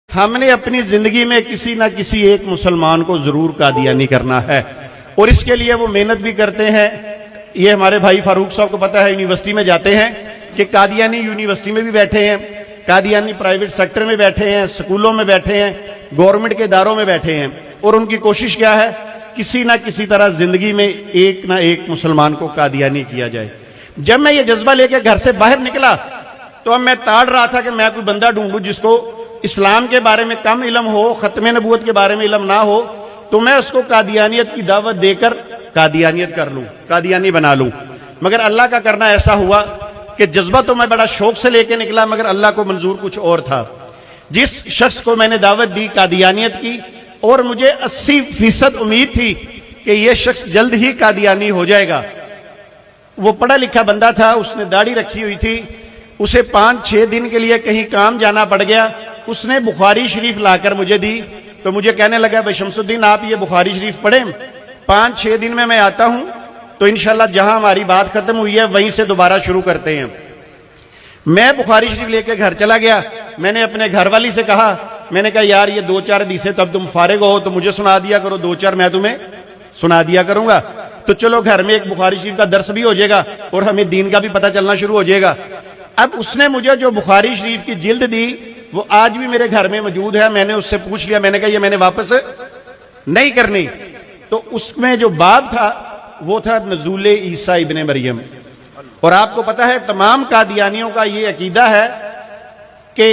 ہم نے اپنی زندگی میں کسی نہ کسی ایک مسلمان کو ضرور قادیانی کرنا ہے، اور اس کے لیے وہ محنت بھی کرتے ہیں۔ یہ ہمارے بھائی فاروق صاحب کو پتہ ہے، یونیورسٹی میں جاتے ہیں کہ قادیانی یونیورسٹی میں بھی بیٹھے ہیں، قادیانی پرائیویٹ سیکٹر میں بیٹھے ہیں، سکولوں میں بیٹھے ہیں، گورنمنٹ کے اداروں میں بیٹھے ہیں، اور ان کی کوشش کیا ہے؟ کسی نہ کسی طرح زندگی میں ایک نہ ایک مسلمان کو قادیانی کیا جائے۔ جب میں یہ جذبہ لے کے گھر سے باہر نکلا تو اب میں تاڑ رہا تھا کہ میں کوئی بندہ ڈھونڈوں جس کو اسلام کے بارے میں کم علم ہو، ختم نبوت کے بارے میں علم نہ ہو، تو میں اس کو قادیانیت کی دعوت دے کر قادیانیت کر لوں، قادیانی بنا لوں۔ مگر اللہ کا کرنا ایسا ہوا کہ جذبہ تو میں بڑا شوق سے لے کے نکلا، مگر اللہ کو منظور کچھ اور تھا۔ جس شخص کو میں نے دعوت دی قادیانیت کی، اور مجھے 80% امید تھی کہ یہ شخص جلد ہی قادیانی ہو جائے گا، وہ پڑھا لکھا بندہ تھا، اس نے داڑھی رکھی ہوئی تھی، اسے 5-6 دن کے لیے کہیں کام جانا پڑ گیا، اس نے بخاری شریف لا کر مجھے دی، تو مجھے کہنے لگا بھائی شمس الدین آپ یہ بخاری شریف پڑھیں، 5-6 دن میں آتا ہوں، تو انشاءاللہ جہاں ہماری بات ختم ہوئی ہے وہیں سے دوبارہ شروع کرتے ہیں۔ میں بخاری شریف لے کے گھر چلا گیا، میں نے اپنے گھر والی سے کہا، میں نے کہا یار یہ 2-4 حدیثیں تب تم فارغ ہو تو مجھے سنا دیا کرو، 2-4 میں تمہیں سنا دیا کروں گا، تو چلو گھر میں ایک بخاری شریف کا درس بھی ہو جائے گا اور ہمیں دین کا بھی پتہ چلنا شروع ہو جائے گا۔ اب اس نے مجھے جو بخاری شریف کی جلد دی وہ آج بھی میرے گھر میں موجود ہے، میں نے اس سے پوچھ لیا، میں نے کہا یہ میں نے واپس نہیں کرنی، تو اس میں جو باب تھا وہ تھا نزول عیسیٰ ابن مریم۔ اور آپ کو پتہ ہے تمام قادیانیوں کا یہ عقیدہ ہے کہ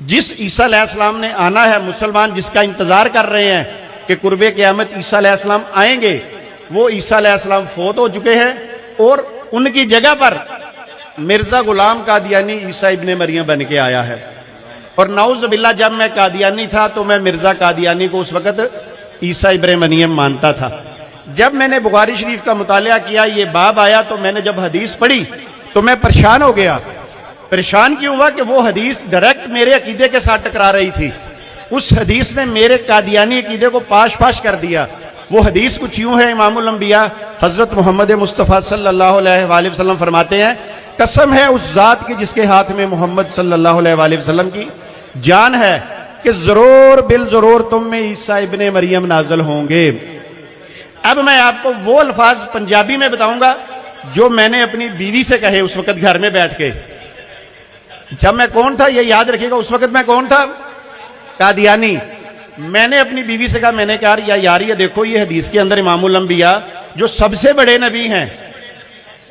جس عیسیٰ علیہ السلام نے آنا ہے، مسلمان جس کا انتظار کر رہے ہیں کہ قرب قیامت عیسیٰ علیہ السلام آئیں گے، وہ عیسیٰ علیہ السلام فوت ہو چکے ہیں، اور ان کی جگہ پر مرزا غلام قادیانی عیسیٰ ابن مریم بن کے آیا ہے۔ اور نعوذ باللہ جب میں قادیانی تھا تو میں مرزا قادیانی کو اس وقت عیسیٰ ابن مریم مانتا تھا۔ جب میں نے بخاری شریف کا مطالعہ کیا، یہ باب آیا، تو میں نے جب حدیث پڑھی تو میں پریشان ہو گیا۔ پریشان کیوں ہوا کہ وہ حدیث ڈائریکٹ میرے عقیدے کے ساتھ ٹکرا رہی تھی، اس حدیث نے میرے قادیانی عقیدے کو پاش پاش کر دیا۔ وہ حدیث کچھ یوں ہے، امام الانبیاء حضرت محمد مصطفیٰ صلی اللہ علیہ وآلہ وسلم فرماتے ہیں، قسم ہے اس ذات کی جس کے ہاتھ میں محمد صلی اللہ علیہ وآلہ وسلم کی جان ہے کہ ضرور بالضرور تم میں عیسیٰ ابن مریم نازل ہوں گے۔ اب میں آپ کو وہ الفاظ پنجابی میں بتاؤں گا جو میں نے اپنی بیوی سے کہے اس وقت گھر میں بیٹھ کے۔ جب میں کون تھا یہ یاد رکھیے گا، اس وقت میں کون تھا؟ قادیانی۔ میں نے اپنی بیوی سے کہا، میں نے کہا یار یہ دیکھو یہ حدیث کے اندر امام الانبیاء جو سب سے بڑے نبی ہیں،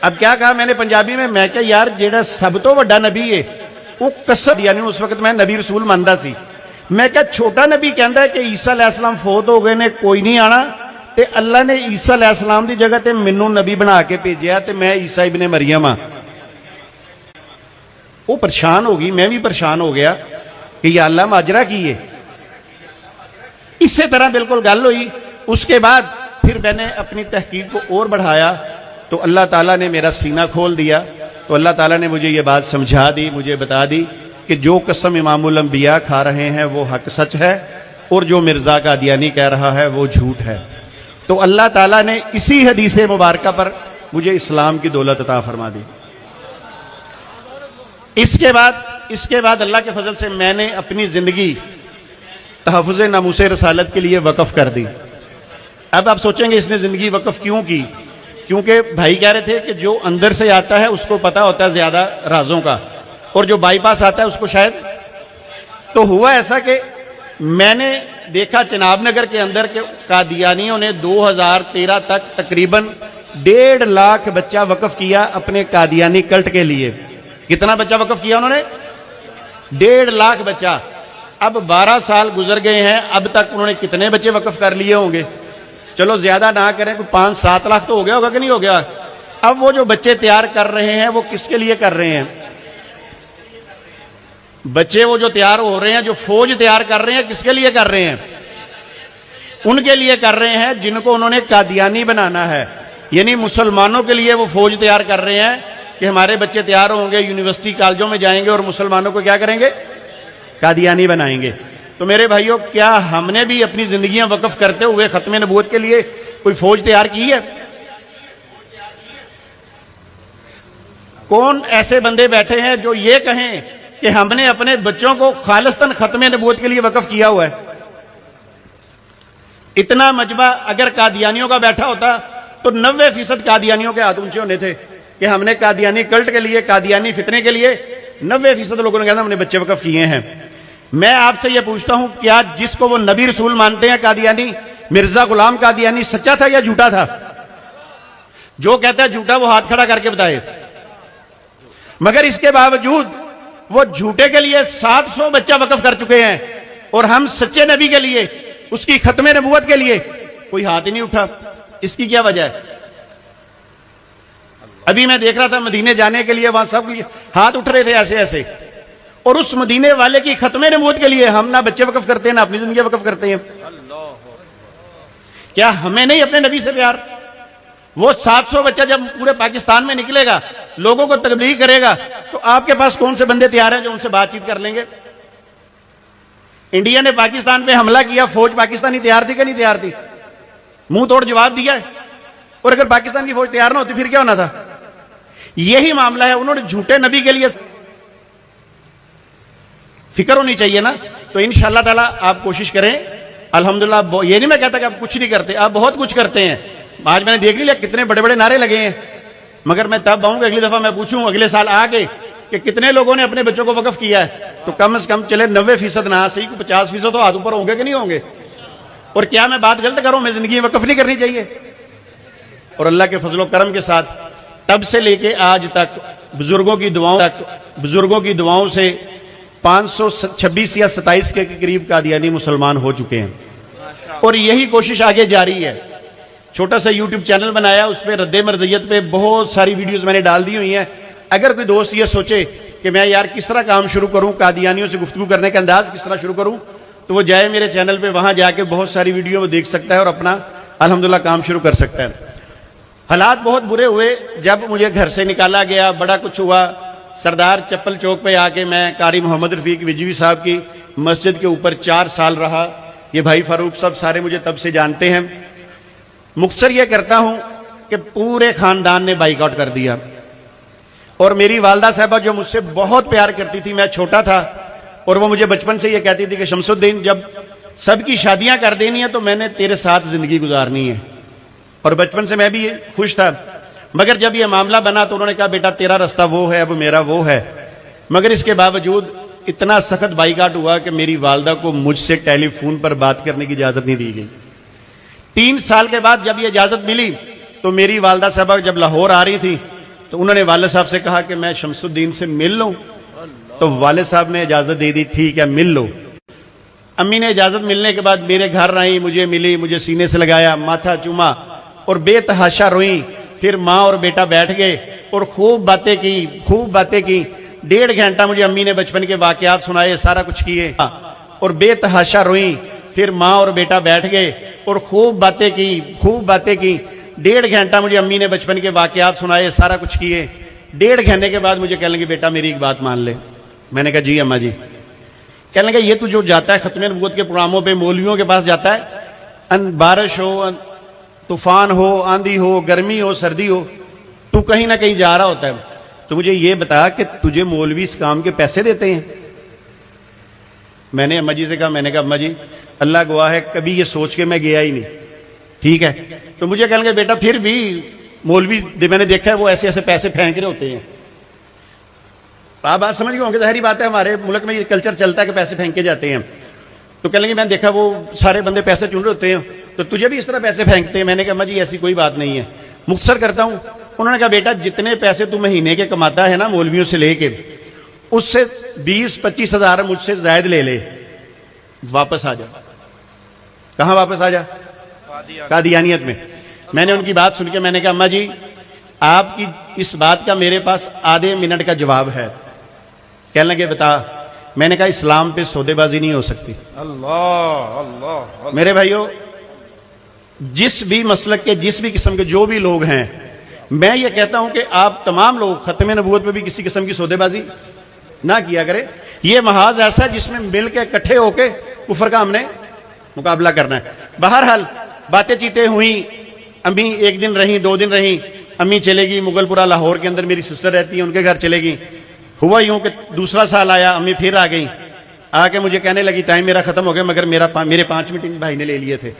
اب کیا کہا میں نے پنجابی میں کہا یار جیڑا سب تو بڑا نبی ہے وہ قسم، یعنی اس وقت میں نبی رسول ماندا سی، میں کہا چھوٹا نبی کہندا ہے کہ عیسیٰ علیہ السلام فوت ہو گئے نے، کوئی نہیں آنا، تے اللہ نے عیسیٰ علیہ السلام دی جگہ تے مینوں نبی بنا کے بھیجیا تے میں عیسیٰ ابن مریم ہاں۔ وہ پریشان ہو گئی، میں بھی پریشان ہو گیا کہ یا اللہ ماجرا کی ہے۔ اسی طرح بالکل گل ہوئی۔ اس کے بعد پھر میں نے اپنی تحقیق کو اور بڑھایا تو اللہ تعالیٰ نے میرا سینہ کھول دیا، تو اللہ تعالیٰ نے مجھے یہ بات سمجھا دی، مجھے بتا دی کہ جو قسم امام الانبیاء کھا رہے ہیں وہ حق سچ ہے، اور جو مرزا قادیانی کہہ رہا ہے وہ جھوٹ ہے۔ تو اللہ تعالیٰ نے اسی حدیث مبارکہ پر مجھے اسلام کی دولت عطا فرما دی۔ اس کے بعد اللہ کے فضل سے میں نے اپنی زندگی تحفظ ناموس رسالت کے لیے وقف کر دی۔ اب آپ سوچیں گے اس نے زندگی وقف کیوں کی؟ کیونکہ بھائی کہہ رہے تھے کہ جو اندر سے آتا ہے اس کو پتہ ہوتا ہے زیادہ رازوں کا، اور جو بائی پاس آتا ہے اس کو شاید۔ تو ہوا ایسا کہ میں نے دیکھا چناب نگر کے اندر کہ قادیانیوں نے 2013 تک تقریباً 1.5 لاکھ بچہ وقف کیا اپنے قادیانی کلٹ کے لیے۔ کتنا بچہ وقف کیا انہوں نے؟ 1.5 لاکھ بچہ۔ اب 12 سال گزر گئے ہیں، اب تک انہوں نے کتنے بچے وقف کر لیے ہوں گے؟ چلو زیادہ نہ کریں، کوئی 5-7 لاکھ تو ہو گیا ہوگا کہ نہیں ہو گیا؟ اب وہ جو بچے تیار کر رہے ہیں وہ کس کے لیے کر رہے ہیں؟ بچے وہ جو تیار ہو رہے ہیں، جو فوج تیار کر رہے ہیں، کس کے لیے کر رہے ہیں؟ ان کے لیے کر رہے ہیں جن کو انہوں نے قادیانی بنانا ہے، یعنی مسلمانوں کے لیے وہ فوج تیار کر رہے ہیں کہ ہمارے بچے تیار ہوں گے، یونیورسٹی کالجوں میں جائیں گے اور مسلمانوں کو کیا کریں گے؟ قادیانی بنائیں گے۔ تو میرے بھائیوں، کیا ہم نے بھی اپنی زندگیاں وقف کرتے ہوئے ختم نبوت کے لیے کوئی فوج تیار کی ہے؟ کون ایسے بندے بیٹھے ہیں جو یہ کہیں کہ ہم نے اپنے بچوں کو خالصتاً ختم نبوت کے لیے وقف کیا ہوا ہے. اتنا مجمع اگر قادیانیوں کا بیٹھا ہوتا تو 90% قادیانیوں کے ہاتھ اونچے ہونے تھے کہ ہم نے قادیانی کلٹ کے لیے، قادیانی فتنے کے لیے 90% لوگوں نے کہا ہم نے بچے وقف کیے ہیں. میں آپ سے یہ پوچھتا ہوں، کیا جس کو وہ نبی رسول مانتے ہیں قادیانی، مرزا غلام قادیانی، سچا تھا یا جھوٹا تھا؟ جو کہتا ہے جھوٹا وہ ہاتھ کھڑا کر کے بتائے. مگر اس کے باوجود وہ جھوٹے کے لیے 700 بچہ وقف کر چکے ہیں، اور ہم سچے نبی کے لیے، اس کی ختم نبوت کے لیے کوئی ہاتھ ہی نہیں اٹھا. اس کی کیا وجہ ہے؟ ابھی میں دیکھ رہا تھا مدینے جانے کے لیے وہاں سب ہاتھ اٹھ رہے تھے ایسے ایسے، اور اس مدینے والے کی ختم نبوت کے لیے ہم نہ بچے وقف کرتے ہیں نہ اپنی زندگی وقف کرتے ہیں. کیا ہمیں نہیں اپنے نبی سے پیار؟ وہ 700 بچہ جب پورے پاکستان میں نکلے گا، لوگوں کو تبلیغ کرے گا، تو آپ کے پاس کون سے بندے تیار ہیں جو ان سے بات چیت کر لیں گے؟ انڈیا نے پاکستان پہ حملہ کیا، فوج پاکستانی تیار تھی کہ نہیں تیار تھی؟ منہ توڑ جواب دیا ہے. اور اگر پاکستان کی فوج تیار نہ ہوتی پھر کیا ہونا تھا؟ یہی معاملہ ہے. انہوں نے جھوٹے نبی کے لیے فکر ہونی چاہیے نا. تو انشاءاللہ تعالیٰ آپ کوشش کریں. الحمدللہ یہ نہیں میں کہتا کہ آپ کچھ نہیں کرتے، آپ بہت کچھ کرتے ہیں. آج میں نے دیکھ لیا کتنے بڑے بڑے نعرے لگے ہیں، مگر میں تب آؤں گا اگلی دفعہ میں پوچھوں اگلے سال آگے کہ کتنے لوگوں نے اپنے بچوں کو وقف کیا ہے، تو کم از کم چلے 90% نہ صحیح 50% تو ہاتھ اوپر ہوں گے کہ نہیں ہوں گے. اور کیا میں بات غلط کروں؟ میں زندگی میں وقف نہیں کرنی چاہیے. اور اللہ کے فضل و کرم کے ساتھ تب سے لے کے آج تک بزرگوں کی دعاؤں سے 526 یا 27 کے قریب قادیانی مسلمان ہو چکے ہیں، اور یہی کوشش آگے جاری ہے. چھوٹا سا یوٹیوب چینل بنایا، اس پہ رد مرزیت پہ بہت ساری ویڈیوز میں نے ڈال دی ہوئی ہیں. اگر کوئی دوست یہ سوچے کہ میں یار کس طرح کام شروع کروں، قادیانیوں سے گفتگو کرنے کا انداز کس طرح شروع کروں، تو وہ جائے میرے چینل پہ، وہاں جا کے بہت ساری ویڈیو وہ دیکھ سکتا ہے اور اپنا الحمدللہ کام شروع کر سکتا ہے. حالات بہت برے ہوئے جب مجھے گھر سے نکالا گیا، بڑا کچھ ہوا. سردار چپل چوک پہ آ کے میں قاری محمد رفیق وجوی صاحب کی مسجد کے اوپر 4 سال رہا. یہ بھائی فاروق صاحب سارے مجھے تب سے جانتے ہیں. مختصر یہ کرتا ہوں کہ پورے خاندان نے بائیک آؤٹ کر دیا، اور میری والدہ صاحبہ جو مجھ سے بہت پیار کرتی تھی، میں چھوٹا تھا اور وہ مجھے بچپن سے یہ کہتی تھی کہ شمس الدین جب سب کی شادیاں کر دینی ہیں تو میں نے تیرے ساتھ زندگی گزارنی ہے. اور بچپن سے میں بھی خوش تھا. مگر جب یہ معاملہ بنا تو انہوں نے کہا بیٹا تیرا رستہ وہ ہے، اب میرا وہ ہے. مگر اس کے باوجود اتنا سخت بائیکاٹ ہوا کہ میری والدہ کو مجھ سے ٹیلی فون پر بات کرنے کی اجازت نہیں دی گئی. 3 سال کے بعد جب یہ اجازت ملی تو میری والدہ صاحبہ جب لاہور آ رہی تھی تو انہوں نے والد صاحب سے کہا کہ میں شمس الدین سے مل لوں. تو والد صاحب نے اجازت دے دی، ٹھیک ہے مل لو. امی نے اجازت ملنے کے بعد میرے گھر آئی، مجھے ملی، مجھے سینے سے لگایا، ماتھا چوما اور بے تحاشا روئی. پھر ماں اور بیٹا بیٹھ گئے اور خوب باتیں کی. 1.5 گھنٹہ مجھے امی نے بچپن کے واقعات سنائے، سارا کچھ کیے اور بے تحاشا روئی. پھر ماں اور بیٹا بیٹھ گئے اور خوب باتیں کی. 1.5 گھنٹہ مجھے امی نے بچپن کے واقعات سنائے، سارا کچھ کیے. 1.5 گھنٹے کے بعد مجھے کہنے لگے بیٹا میری ایک بات مان لے. میں نے کہا جی اماں جی. کہنے لگا یہ تو جو جاتا ہے ختم نبوت کے پروگراموں پہ، مولویوں کے پاس جاتا ہے، بارش ہو، طوفان ہو، آندھی ہو، گرمی ہو، سردی ہو، تو کہیں نہ کہیں جا رہا ہوتا ہے. تو مجھے یہ بتا کہ تجھے مولوی اس کام کے پیسے دیتے ہیں؟ میں نے اماں جی سے کہا، میں نے کہا اماں جی اللہ گواہ ہے کبھی یہ سوچ کے میں گیا ہی نہیں. ٹھیک ہے. تو مجھے کہنے لگے بیٹا پھر بھی مولوی میں نے دیکھا ہے وہ ایسے ایسے پیسے پھینک رہے ہوتے ہیں. آپ بات سمجھ گئے ہوں گے، ظاہری بات ہے ہمارے ملک میں یہ کلچر چلتا ہے کہ پیسے پھینکے جاتے ہیں. تو کہنے لگے میں نے دیکھا وہ سارے بندے پیسے چن رہے ہوتے ہیں، تو تجھے بھی اس طرح پیسے پھینکتے ہیں؟ میں نے کہا اماں جی ایسی کوئی بات نہیں ہے. مختصر کرتا ہوں. انہوں نے کہا بیٹا جتنے پیسے تو مہینے کے کماتا ہے نا مولویوں سے لے کے، اس سے 20-25 ہزار مجھ سے زائد لے لے، واپس آ جا. کہاں واپس آ جا؟ قادیانیت میں. میں نے ان کی بات سن کے میں نے کہا اماں جی آپ کی اس بات کا میرے پاس آدھے منٹ کا جواب ہے. کہنے لگے بتا. میں نے کہا اسلام پہ سودے بازی نہیں ہو سکتی. اللہ میرے بھائیو، جس بھی مسلک کے، جس بھی قسم کے جو بھی لوگ ہیں، میں یہ کہتا ہوں کہ آپ تمام لوگ ختم نبوت پہ بھی کسی قسم کی سودے بازی نہ کیا کرے. یہ محاذ ایسا ہے جس میں مل کے اکٹھے ہو کے کفر کا ہم نے مقابلہ کرنا ہے. بہرحال باتیں چیتیں ہوئیں. امی 1 دن رہیں، 2 دن رہیں. امی چلے گی مغل پورہ لاہور کے اندر، میری سسٹر رہتی ہے ان کے گھر چلے گی. ہوا یوں کہ دوسرا سال آیا, امی پھر آ گئی, آ کے مجھے کہنے لگی ٹائم میرا ختم ہو گیا, مگر میرے 5 منٹ ان بھائی نے لے لیے تھے,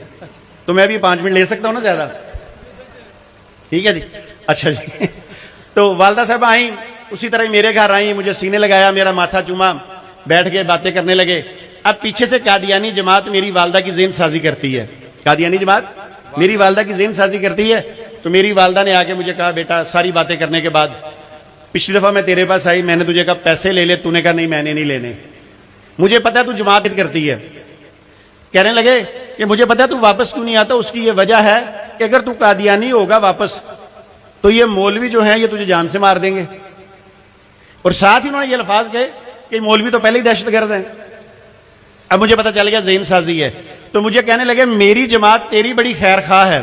تو میں بھی 5 منٹ لے سکتا ہوں نا زیادہ. ٹھیک ہے جی, اچھا جی. تو والدہ صاحب آئیں, اسی طرح میرے گھر آئیں, مجھے سینے لگایا, میرا ماتھا چوما, بیٹھ کے باتیں کرنے لگے. اب پیچھے سے قادیانی جماعت میری والدہ کی ذہن سازی کرتی ہے, قادیانی جماعت میری والدہ کی ذہن سازی کرتی ہے. تو میری والدہ نے آ کے مجھے کہا, بیٹا ساری باتیں کرنے کے بعد, پچھلی دفعہ میں تیرے پاس آئی, میں نے تجھے کہا پیسے لے لے, تو نے کہا نہیں میں نے نہیں لینے, مجھے پتا ہے تو جماعت کرتی ہے. کہنے لگے کہ مجھے پتا ہے تو واپس کیوں نہیں آتا, اس کی یہ وجہ ہے کہ اگر تو قادیانی ہوگا واپس تو یہ مولوی جو ہیں یہ تجھے جان سے مار دیں گے. اور ساتھ ہی انہوں نے یہ الفاظ کہے کہ مولوی تو پہلے ہی دہشت گرد ہیں. اب مجھے پتا چل گیا ذہن سازی ہے. تو مجھے کہنے لگے میری جماعت تیری بڑی خیر خواہ ہے,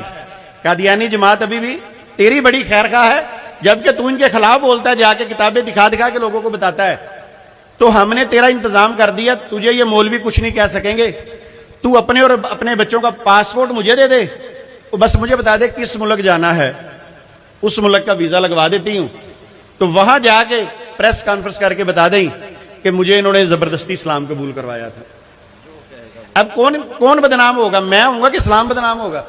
قادیانی جماعت ابھی بھی تیری بڑی خیر خواہ ہے, جبکہ تو ان کے خلاف بولتا ہے, جا کے کتابیں دکھا دکھا کے لوگوں کو بتاتا ہے. تو ہم نے تیرا انتظام کر دیا, تجھے یہ مولوی کچھ نہیں کہہ سکیں گے. تو اپنے اور اپنے بچوں کا پاسپورٹ مجھے دے دے, بس مجھے بتا دے کس ملک جانا ہے, اس ملک کا ویزا لگوا دیتی ہوں. تو وہاں جا کے پریس کانفرنس کر کے بتا دیں کہ مجھے انہوں نے زبردستی اسلام قبول کروایا تھا. اب کون بدنام ہوگا, میں ہوں گا کہ اسلام بدنام ہوگا؟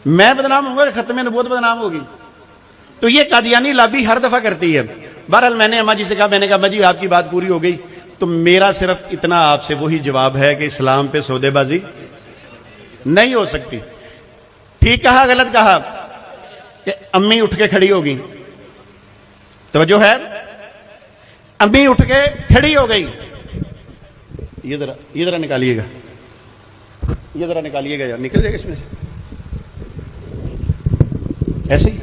میں بدنام ہوں گا کہ ختم نبوت بدنام ہوگی؟ تو یہ قادیانی لابی ہر دفعہ کرتی ہے. بہرحال میں نے اماں جی سے کہا, میں نے کہا اماں جی آپ کی بات پوری ہو گئی, تو میرا صرف اتنا آپ سے وہی جواب ہے کہ اسلام پہ سودے بازی نہیں ہو سکتی. ٹھیک کہا غلط کہا؟ کہ امی اٹھ کے کھڑی ہوگی, توجہ ہے, امی اٹھ کے کھڑی ہو گئی. یہ ذرا نکالیے گا, یہ ذرا نکالیے گا یار, نکل جائے گا اس میں سے ایسے ہی.